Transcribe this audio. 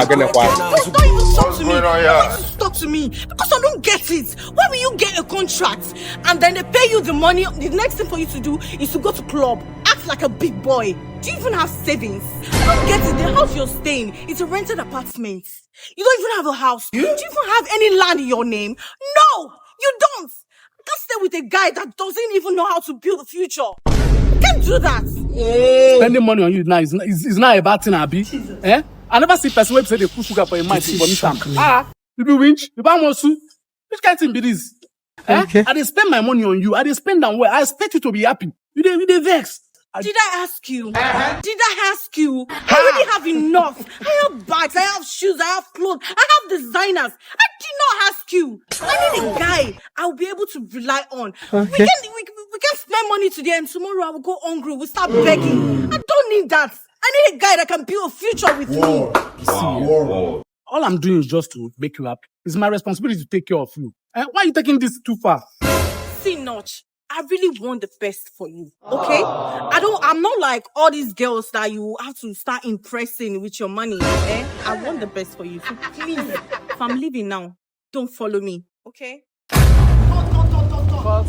not even talk to me. Talk to me because I don't get it. Why will you get a contract and then they pay you the money? The next thing for you to do is to go to club, act like a big boy. Do you even have savings? I don't get it. The house you're staying is a rented apartment. You don't even have a house. Do you even have any land in your name? No, you don't. You can't stay with a guy that doesn't even know how to build a future. You can't do that. Spending money on you now is not a bad thing, Abi. Eh? I never see person who say they put sugar for your mind for me. You be winch, you buy more soup. Which kind of thing be this? Okay. I dey spend my money on you. I dey spend them well. I expect you to be happy. You dey vex. Did I ask you? Did I ask you? I already have enough. I have bags, I have shoes, I have clothes, I have designers. I did not ask you. I need a guy I'll be able to rely on. Okay. We can spend money today and tomorrow I will go hungry. We'll start begging. I don't need that. I need a guy that can build a future with me. Wow. All I'm doing is just to make you happy. It's my responsibility to take care of you. Why are you taking this too far? See, Notch, I really want the best for you, okay? I'm not like all these girls that you have to start impressing with your money, eh? I want the best for you. So please, if I'm leaving now, don't follow me, okay? Cut.